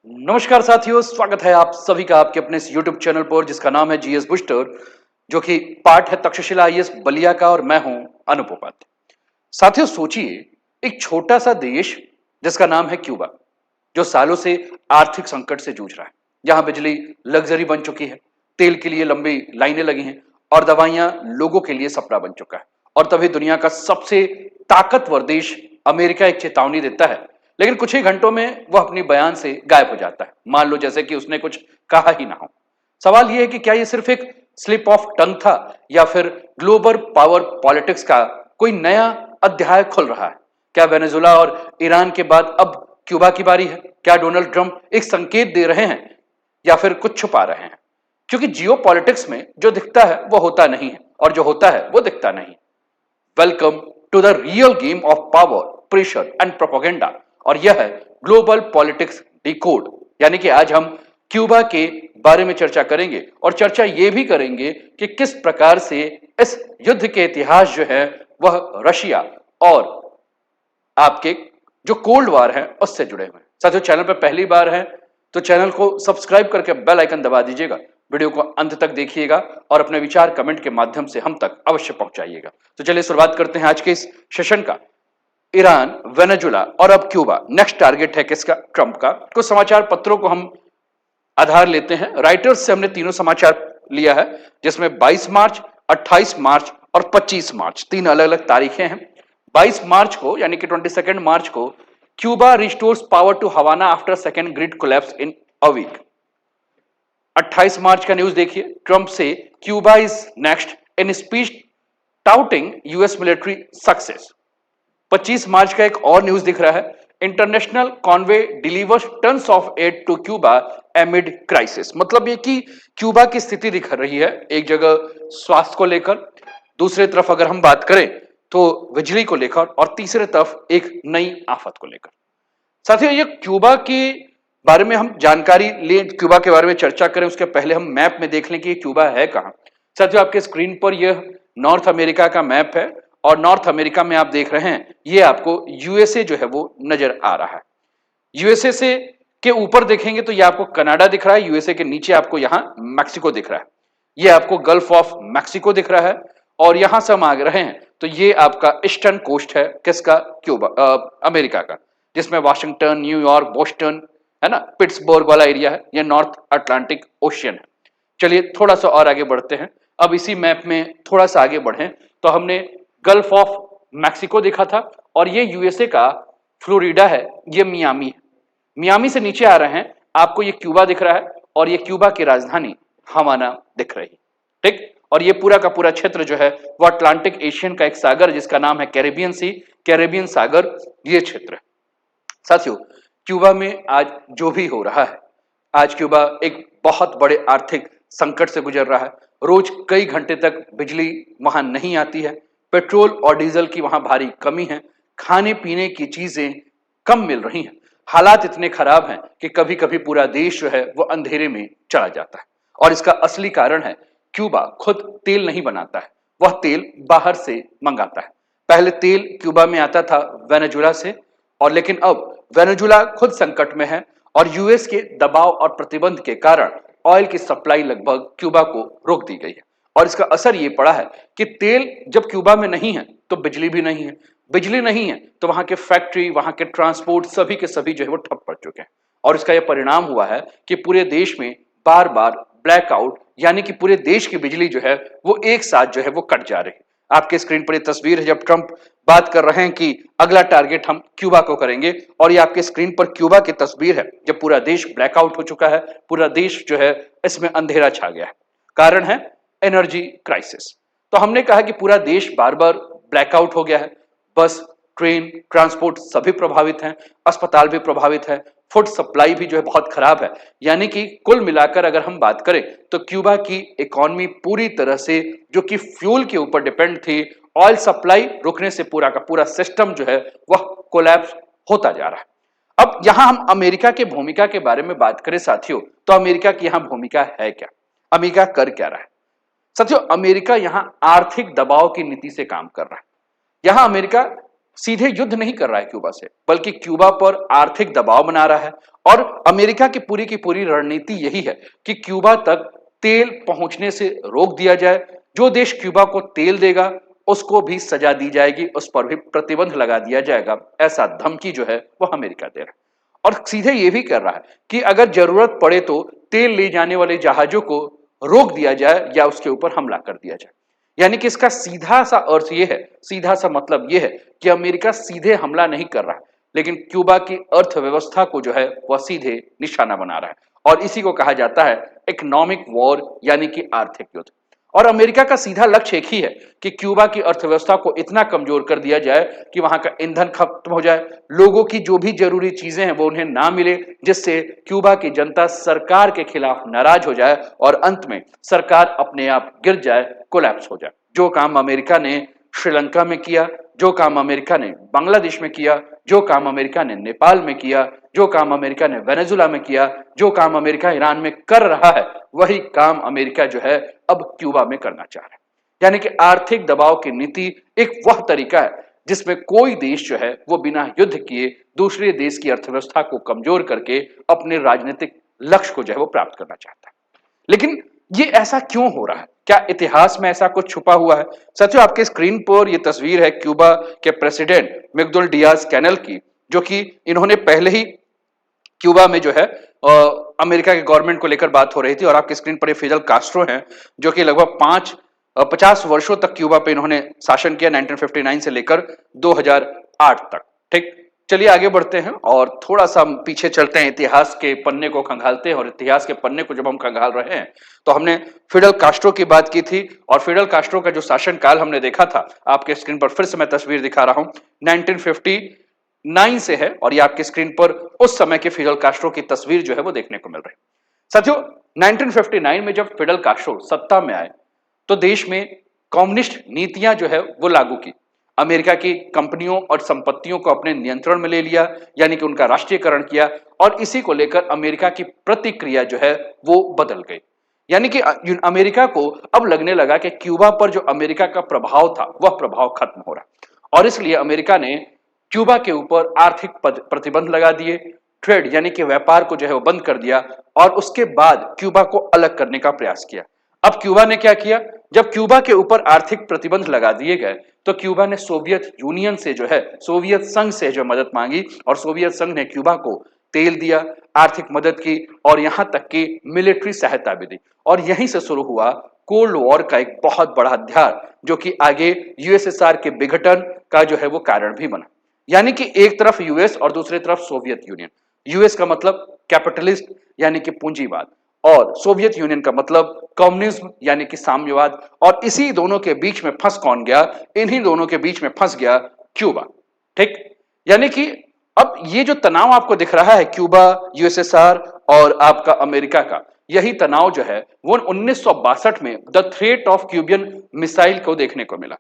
नमस्कार साथियों, स्वागत है आप सभी का आपके अपने इस YouTube चैनल पर जिसका नाम है जीएस बूस्टर, जो कि पार्ट है तक्षशिला आईएएस बलिया का और मैं हूं अनुप उपाध्याय। साथियों सोचिए, एक छोटा सा देश जिसका नाम है क्यूबा, जो सालों से आर्थिक संकट से जूझ रहा है। जहां बिजली लग्जरी बन चुकी है, तेल के लिए लंबी लाइनें लगी हैं और दवाइयां लोगों के लिए सपना बन चुका है। और तभी दुनिया का सबसे ताकतवर देश अमेरिका एक चेतावनी देता है, लेकिन कुछ ही घंटों में वह अपनी बयान से गायब हो जाता है। मान लो जैसे कि उसने कुछ कहा ही ना हो। सवाल यह है कि क्या यह सिर्फ एक स्लिप ऑफ टंग था या फिर ग्लोबल पावर पॉलिटिक्स का कोई नया अध्याय खुल रहा है? क्या वेनेजुला और ईरान के बाद अब क्यूबा की बारी है? क्या डोनाल्ड ट्रंप एक संकेत दे रहे हैं या फिर कुछ छुपा रहे हैं? क्योंकि जियो पॉलिटिक्स में जो दिखता है वो होता नहीं है और जो होता है वो दिखता नहीं। Welcome to the real game of power, pressure and propaganda. और यह है ग्लोबल पॉलिटिक्स डिकोड। यानी कि आज हम क्यूबा के बारे में चर्चा करेंगे और चर्चा यह भी करेंगे कि किस प्रकार से इस युद्ध के इतिहास जो है वह रशिया और आपके जो कोल्ड वार है उससे जुड़े हुए हैं। साथियों, चैनल पर पहली बार है तो चैनल को सब्सक्राइब करके बेल आइकन दबा दीजिएगा। वीडियो को अंत तक देखिएगा और अपने विचार कमेंट के माध्यम से हम तक अवश्य पहुंचाइएगा। तो चलिए शुरुआत करते हैं आज के इस सेशन का। ईरान, वेनेजुला और अब क्यूबा, नेक्स्ट टारगेट है किसका? ट्रंप का। कुछ समाचार पत्रों को हम आधार लेते हैं। राइटर्स से हमने तीनों समाचार लिया है, जिसमें 22 मार्च, 28 मार्च और 25 मार्च, तीन अलग अलग तारीखें हैं। 22 मार्च को यानी कि 22 मार्च को Cuba restores power to Havana after second grid collapse in a week. 28 मार्च का न्यूज देखिए, ट्रंप से Cuba is next in speech touting US military success. 25 मार्च का एक और न्यूज दिख रहा है, international convoy delivers tons of aid to Cuba amid crisis. मतलब ये कि क्यूबा की स्थिति दिख रही है, एक जगह स्वास्थ्य को लेकर, दूसरी तरफ अगर हम बात करें तो बिजली को लेकर, और तीसरी तरफ एक नई आफत को लेकर। साथियों, ये क्यूबा के बारे में हम जानकारी लें, क्यूबा के बारे में चर्चा करें उसके पहले हम मैप में देख लें कि ये क्यूबा है कहां। साथियों, आपके स्क्रीन पर यह नॉर्थ अमेरिका का मैप है और नॉर्थ अमेरिका में आप देख रहे हैं ये आपको यूएसए जो है वो नजर आ रहा है। यूएसए से के ऊपर देखेंगे तो ये आपको कनाडा दिख रहा है, यूएसए के नीचे आपको यहां मैक्सिको दिख रहा है, ये आपको गल्फ ऑफ मैक्सिको दिख रहा है। और यहां से हम आ रहे हैं तो ये आपका ईस्टर्न कोस्ट है किसका? क्यूबा, अमेरिका का, जिसमें वाशिंगटन, न्यूयॉर्क, बोस्टन है ना, पिट्सबर्ग वाला एरिया है, ये नॉर्थ अटलांटिक ओशियन है। चलिए थोड़ा सा और आगे बढ़ते हैं। अब इसी मैप में थोड़ा सा आगे बढ़े तो हमने गल्फ ऑफ मैक्सिको देखा था और ये यूएसए का फ्लोरिडा है, ये मियामी है। मियामी से नीचे आ रहे हैं, आपको ये क्यूबा दिख रहा है और ये क्यूबा की राजधानी हवाना दिख रही है। ठीक, और ये पूरा का पूरा क्षेत्र जो है वो अटलांटिक एशियन का एक सागर जिसका नाम है कैरेबियन सी, कैरेबियन सागर, ये क्षेत्र है। साथियों, क्यूबा में आज जो भी हो रहा है, आज क्यूबा एक बहुत बड़े आर्थिक संकट से गुजर रहा है। रोज कई घंटे तक बिजली वहां नहीं आती है, पेट्रोल और डीजल की वहां भारी कमी है, खाने पीने की चीजें कम मिल रही हैं। हालात इतने खराब हैं कि कभी कभी पूरा देश जो है वो अंधेरे में चला जाता है। और इसका असली कारण है, क्यूबा खुद तेल नहीं बनाता है, वह तेल बाहर से मंगाता है। पहले तेल क्यूबा में आता था वेनेजुला से, और लेकिन अब वेनेजुला खुद संकट में है और यूएस के दबाव और प्रतिबंध के कारण ऑयल की सप्लाई लगभग क्यूबा को रोक दी गई है। और इसका असर ये पड़ा है कि तेल जब क्यूबा में नहीं है तो बिजली भी नहीं है, बिजली नहीं है तो वहां के फैक्ट्री, वहां के ट्रांसपोर्ट सभी के सभी जो है वो ठप पड़ चुके हैं। और इसका यह परिणाम हुआ है कि पूरे देश में बार बार ब्लैकआउट, यानी कि पूरे देश की बिजली जो है वो एक साथ जो है वो कट जा रही है। आपके स्क्रीन पर ये तस्वीर है जब ट्रंप बात कर रहे हैं कि अगला टारगेट हम क्यूबा को करेंगे, और ये आपके स्क्रीन पर क्यूबा की तस्वीर है जब पूरा देश ब्लैकआउट हो चुका है, पूरा देश जो है इसमें अंधेरा छा गया है। कारण है एनर्जी क्राइसिस। तो हमने कहा कि पूरा देश बार बार ब्लैकआउट हो गया है, बस, ट्रेन, ट्रांसपोर्ट सभी प्रभावित हैं, अस्पताल भी प्रभावित है, फूड सप्लाई भी जो है बहुत खराब है। यानी कि कुल मिलाकर अगर हम बात करें तो क्यूबा की इकोनॉमी पूरी तरह से, जो कि फ्यूल के ऊपर डिपेंड थी, ऑयल सप्लाई रुकने से पूरा का पूरा सिस्टम जो है वह कोलैप्स होता जा रहा है। अब यहां हम अमेरिका की भूमिका के बारे में बात करें साथियों, तो अमेरिका की यहां भूमिका है क्या? अमेरिका कर क्या रहा है? साथियों, अमेरिका यहां आर्थिक दबाव की नीति से काम कर रहा है। यहां अमेरिका सीधे युद्ध नहीं कर रहा है क्यूबा से, बल्कि क्यूबा पर आर्थिक दबाव बना रहा है। और अमेरिका की पूरी रणनीति यही है कि क्यूबा तक तेल पहुंचने से रोक दिया जाए। जो देश क्यूबा को तेल देगा उसको भी सजा दी जाएगी, उस पर भी प्रतिबंध लगा दिया जाएगा। ऐसा धमकी जो है वह अमेरिका दे रहा है। और सीधे ये भी कर रहा है कि अगर जरूरत पड़े तो तेल ले जाने वाले जहाजों को रोक दिया जाए या उसके ऊपर हमला कर दिया जाए। यानी कि इसका सीधा सा अर्थ यह है, सीधा सा मतलब यह है कि अमेरिका सीधे हमला नहीं कर रहा है, लेकिन क्यूबा की अर्थव्यवस्था को जो है वह सीधे निशाना बना रहा है। और इसी को कहा जाता है इकोनॉमिक वॉर, यानी कि आर्थिक युद्ध। और अमेरिका का सीधा लक्ष्य एक ही है कि क्यूबा की अर्थव्यवस्था को इतना कमजोर कर दिया जाए कि वहां का ईंधन खत्म हो जाए, लोगों की जो भी जरूरी चीजें हैं वो उन्हें ना मिले, जिससे क्यूबा की जनता सरकार के खिलाफ नाराज हो जाए और अंत में सरकार अपने आप गिर जाए, कोलैप्स हो जाए। जो काम अमेरिका ने श्रीलंका में किया, जो काम अमेरिका ने बांग्लादेश में किया, जो काम अमेरिका ने नेपाल में किया, जो काम अमेरिका ने वेनेजुला में किया, जो काम अमेरिका ईरान में कर रहा है, वही काम अमेरिका जो है अब क्यूबा में करना चाह रहा है। यानी कि आर्थिक दबाव की नीति एक वह तरीका है जिसमें कोई देश जो है वो बिना युद्ध किए दूसरे देश की अर्थव्यवस्था को कमजोर करके अपने राजनीतिक लक्ष्य को जो है वो प्राप्त करना चाहता है। लेकिन ये ऐसा क्यों हो रहा है? क्या इतिहास में ऐसा कुछ छुपा हुआ है? साथियों, आपके स्क्रीन पर ये तस्वीर है क्यूबा के प्रेसिडेंट मिगुएल डियाज कैनेल की, जो कि इन्होंने पहले ही क्यूबा में जो है अमेरिका के गवर्नमेंट को लेकर बात हो रही थी। और आपके स्क्रीन पर ये फिडेल कास्ट्रो हैं, जो कि लगभग 50 वर्षों तक क्यूबा पे इन्होंने शासन किया, 1959 से लेकर 2008 तक। ठीक, चलिए आगे बढ़ते हैं और थोड़ा सा पीछे चलते हैं, इतिहास के पन्ने को खंगालते हैं। और इतिहास के पन्ने को जब हम खंगाल रहे हैं तो हमने फिडेल कास्ट्रो की बात की थी, और फिडेल कास्ट्रो का जो शासन काल हमने देखा था, आपके स्क्रीन पर फिर से मैं तस्वीर दिखा रहा हूं, 1959 से है। और ये आपके स्क्रीन पर उस समय के फिडेल कास्ट्रो की तस्वीर जो है वो देखने को मिल रही है। साथियों, 1959 में जब फिडेल कास्ट्रो सत्ता में आए तो देश में कम्युनिस्ट नीतियां जो है वो लागू की, अमेरिका की कंपनियों और संपत्तियों को अपने नियंत्रण में ले लिया, यानी कि उनका राष्ट्रीयकरण किया। और इसी को लेकर अमेरिका की प्रतिक्रिया जो है वो बदल गई। यानी कि अमेरिका को अब लगने लगा कि क्यूबा पर जो अमेरिका का प्रभाव था वह प्रभाव खत्म हो रहा। और इसलिए अमेरिका ने क्यूबा के ऊपर आर्थिक प्रतिबंध लगा दिए, ट्रेड यानी कि व्यापार को जो है वो बंद कर दिया, और उसके बाद क्यूबा को अलग करने का प्रयास किया। अब क्यूबा ने क्या किया? जब क्यूबा के ऊपर आर्थिक प्रतिबंध लगा दिए गए तो क्यूबा ने सोवियत यूनियन से जो है, सोवियत संघ से जो मदद मांगी, और सोवियत संघ ने क्यूबा को तेल दिया, आर्थिक मदद की, और यहां तक कि मिलिट्री सहायता भी दी। और यहीं से शुरू हुआ कोल्ड वॉर का एक बहुत बड़ा अध्याय, जो कि आगे यूएसएसआर के विघटन का जो है वो कारण भी बना। यानी कि एक तरफ यूएस और दूसरी तरफ सोवियत यूनियन। यूएस का मतलब कैपिटलिस्ट यानी कि पूंजीवाद, और सोवियत यूनियन का मतलब कम्युनिज्म यानी कि साम्यवाद। और इसी दोनों के बीच में फंस कौन गया? इन्हीं दोनों के बीच में फंस गया क्यूबा। ठीक, यानी कि अब ये जो तनाव आपको दिख रहा है क्यूबा, यूएसएसआर और आपका अमेरिका का, यही तनाव जो है वो 1962 में द थ्रेट ऑफ क्यूबियन मिसाइल को देखने को मिला।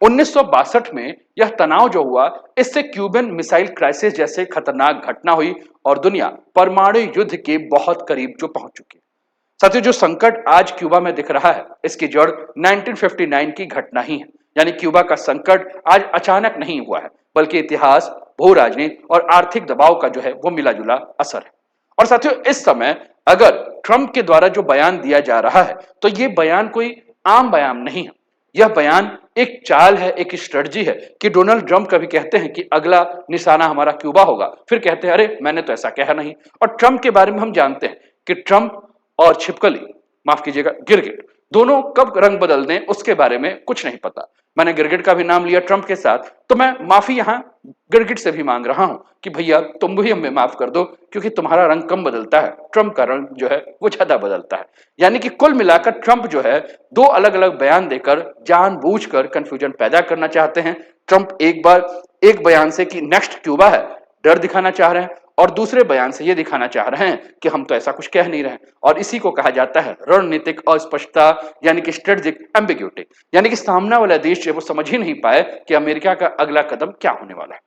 1962 में यह तनाव जो हुआ, इससे क्यूबन मिसाइल क्राइसिस जैसे खतरनाक घटना हुई और दुनिया परमाणु युद्ध के बहुत करीब जो पहुंच चुकी। साथियों, जो संकट आज क्यूबा में दिख रहा है इसकी जड़ 1959 की घटना ही है। यानी क्यूबा का संकट आज अचानक नहीं हुआ है, बल्कि इतिहास, भू राजनीति और आर्थिक दबाव का जो है वो मिला जुला असर है। और साथियों, इस समय अगर ट्रंप के द्वारा जो बयान दिया जा रहा है तो ये बयान कोई आम बयान नहीं है। यह बयान एक चाल है, एक स्ट्रेटजी है कि डोनाल्ड ट्रंप कभी कहते हैं कि अगला निशाना हमारा क्यूबा होगा, फिर कहते हैं अरे मैंने तो ऐसा कहा नहीं। और ट्रंप के बारे में हम जानते हैं कि ट्रंप और छिपकली, माफ कीजिएगा गिरगिट, दोनों कब रंग बदल दें उसके बारे में कुछ नहीं पता। मैंने गिरगिट का भी नाम लिया ट्रंप के साथ, तो मैं माफी यहां गिरगिट से भी मांग रहा हूं कि भैया तुम भी हमें माफ कर दो, क्योंकि तुम्हारा रंग कम बदलता है, ट्रंप का रंग जो है वो ज्यादा बदलता है। यानी कि कुल मिलाकर ट्रंप जो है दो अलग अलग बयान देकर जानबूझकर कंफ्यूजन पैदा करना चाहते हैं। ट्रंप एक बार एक बयान से कि नेक्स्ट क्यूबा है डर दिखाना चाह रहे हैं, और दूसरे बयान से यह दिखाना चाह रहे हैं कि हम तो ऐसा कुछ कह नहीं रहे। और इसी को कहा जाता है रणनीतिक अस्पष्टता, यानी कि स्ट्रेटेजिक एम्बिग्यूटी। यानी कि सामने वाला देश जो वो समझ ही नहीं पाए कि अमेरिका का अगला कदम क्या होने वाला है।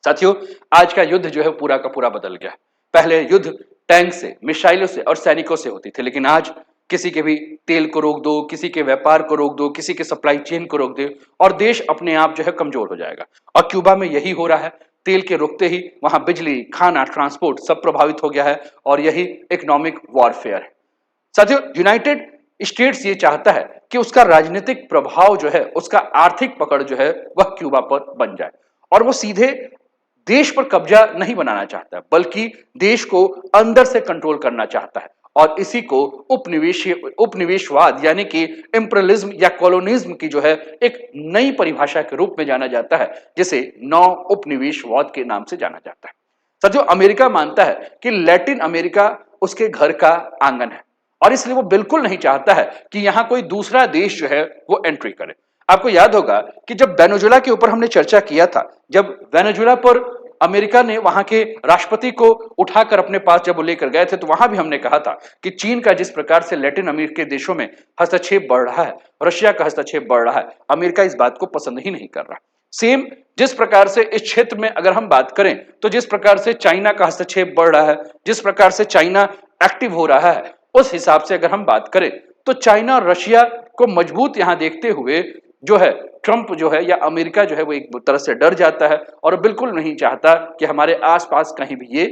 साथियों, आज का युद्ध जो है पूरा का पूरा बदल गया है। पहले युद्ध टैंक से, मिसाइलों से और सैनिकों से होती थी, लेकिन आज किसी के भी तेल को रोक दो, किसी के व्यापार को रोक दो, किसी के सप्लाई चेन को रोक दो और देश अपने आप जो है कमजोर हो जाएगा। और क्यूबा में यही हो रहा है। तेल के रुकते ही वहां बिजली, खाना, ट्रांसपोर्ट सब प्रभावित हो गया है और यही इकोनॉमिक वॉरफेयर है। साथियों, यूनाइटेड स्टेट्स ये चाहता है कि उसका राजनीतिक प्रभाव जो है, उसका आर्थिक पकड़ जो है वह क्यूबा पर बन जाए और वो सीधे देश पर कब्जा नहीं बनाना चाहता बल्कि देश को अंदर से कंट्रोल करना चाहता है और इसी को उपनिवेशवाद यानी कि इंपीरियलिज्म या कॉलोनिज्म की जो है एक नई परिभाषा के रूप में जाना जाता है, जिसे नौ उपनिवेशवाद के नाम से जाना जाता है। साथियों, अमेरिका मानता है कि लैटिन अमेरिका उसके घर का आंगन है और इसलिए वो बिल्कुल नहीं चाहता है कि यहां कोई दूसरा देश जो है वो एंट्री करे। आपको याद होगा कि जब वेनेजुएला के ऊपर हमने चर्चा किया था, जब वेनेजुएला पर अमेरिका ने वहां के राष्ट्रपति को उठाकर अपने पास जब वो लेकर गए थे, तो वहां भी हमने कहा था कि चीन का जिस प्रकार से लैटिन अमेरिका के देशों में हस्तक्षेप बढ़ रहा है, रशिया का हस्तक्षेप बढ़ रहा है, अमेरिका इस बात को पसंद ही नहीं कर रहा। सेम जिस प्रकार से इस क्षेत्र में अगर हम बात करें तो जिस प्रकार से चाइना का हस्तक्षेप बढ़ रहा है, जिस प्रकार से चाइना एक्टिव हो रहा है, उस हिसाब से अगर हम बात करें तो चाइना और रशिया को मजबूत यहां देखते हुए जो है ट्रंप जो है या अमेरिका जो है वो एक तरह से डर जाता है और बिल्कुल नहीं चाहता कि हमारे आसपास कहीं भी ये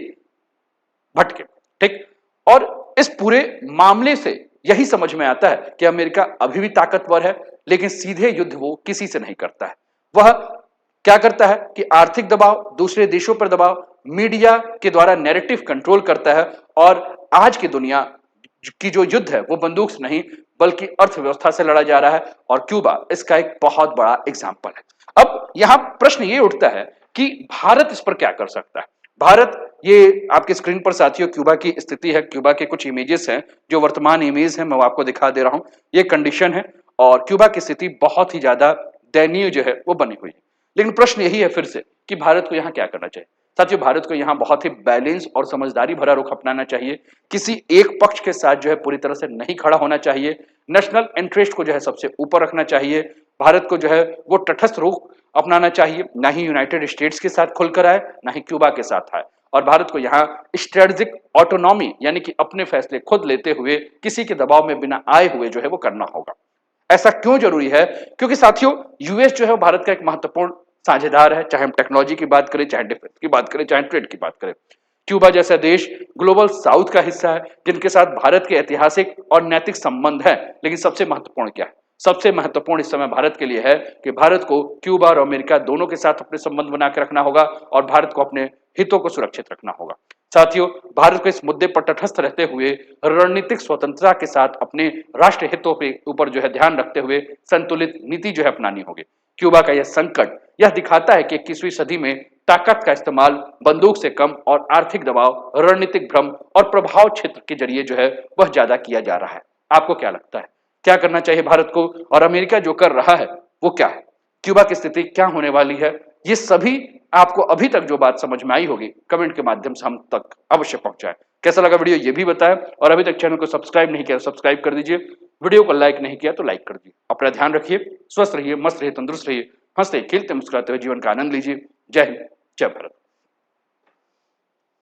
भटके। ठीक, और इस पूरे मामले से यही समझ में आता है कि अमेरिका अभी भी ताकतवर है, लेकिन सीधे युद्ध वो किसी से नहीं करता है। वह क्या करता है कि आर्थिक दबाव, दूसरे देशों पर दबाव, मीडिया के द्वारा नैरेटिव कंट्रोल करता है और आज की दुनिया की जो युद्ध है वो बंदूक से नहीं बल्कि अर्थव्यवस्था से लड़ा जा रहा है और क्यूबा इसका एक बहुत बड़ा एग्जाम्पल है। अब यहां प्रश्न ये उठता है कि भारत इस पर क्या कर सकता है। भारत, ये आपके स्क्रीन पर साथियों क्यूबा की स्थिति है, क्यूबा के कुछ इमेजेस हैं, जो वर्तमान इमेज है मैं आपको दिखा दे रहा हूं। ये कंडीशन है और क्यूबा की स्थिति बहुत ही ज्यादा दयनीय जो है वो बनी हुई है। लेकिन प्रश्न यही है फिर से कि भारत को यहां क्या करना चाहिए। साथियों, भारत को यहां बहुत ही बैलेंस और समझदारी भरा रुख अपनाना चाहिए। किसी एक पक्ष के साथ जो है पूरी तरह से नहीं खड़ा होना चाहिए। नेशनल इंटरेस्ट को जो है सबसे ऊपर रखना चाहिए। भारत को जो है वो तटस्थ रुख अपनाना चाहिए, ना ही यूनाइटेड स्टेट्स के साथ खुलकर आए, ना ही क्यूबा के साथ आए। और भारत को यहाँ स्ट्रेटेजिक ऑटोनॉमी यानी कि अपने फैसले खुद लेते हुए किसी के दबाव में बिना आए हुए जो है वो करना होगा। ऐसा क्यों जरूरी है? क्योंकि साथियों, यूएस जो है भारत का एक महत्वपूर्ण साझेदार है, चाहे हम टेक्नोलॉजी की बात करें, चाहे डिफेंस की बात करें, चाहे ट्रेड की बात करें। क्यूबा जैसा देश ग्लोबल साउथ का हिस्सा है, जिनके साथ भारत के ऐतिहासिक और नैतिक संबंध है। लेकिन सबसे महत्वपूर्ण क्या है? सबसे महत्वपूर्ण इस समय भारत के लिए है कि भारत को क्यूबा और अमेरिका दोनों के साथ अपने संबंध बना के रखना होगा और भारत को अपने हितों को सुरक्षित रखना होगा। साथियों, भारत को इस मुद्दे पर तटस्थ रहते हुए रणनीतिक स्वतंत्रता के साथ अपने राष्ट्र हितों के ऊपर जो है ध्यान रखते हुए संतुलित नीति जो है अपनानी होगी। क्यूबा का यह संकट यह दिखाता है कि 21वीं सदी में ताकत का इस्तेमाल बंदूक से कम और आर्थिक दबाव, रणनीतिक भ्रम और प्रभाव क्षेत्र के जरिए जो है वह ज्यादा किया जा रहा है। आपको क्या लगता है, क्या करना चाहिए भारत को? और अमेरिका जो कर रहा है वो क्या है? क्यूबा की स्थिति क्या होने वाली है? ये सभी आपको अभी तक जो बात समझ में आई होगी, कमेंट के माध्यम से हम तक अवश्य पहुंचाएं। कैसा लगा वीडियो ये भी बताएं और अभी तक चैनल को सब्सक्राइब नहीं किया तो सब्सक्राइब कर दीजिए, वीडियो को लाइक नहीं किया तो लाइक कर दीजिए। अपना ध्यान रखिए, स्वस्थ रहिए, मस्त रहिए, तंदुरुस्त रहिए, हंसते खेलते मुस्कुराते हुए जीवन का आनंद लीजिए। जय हिंद, जय भारत।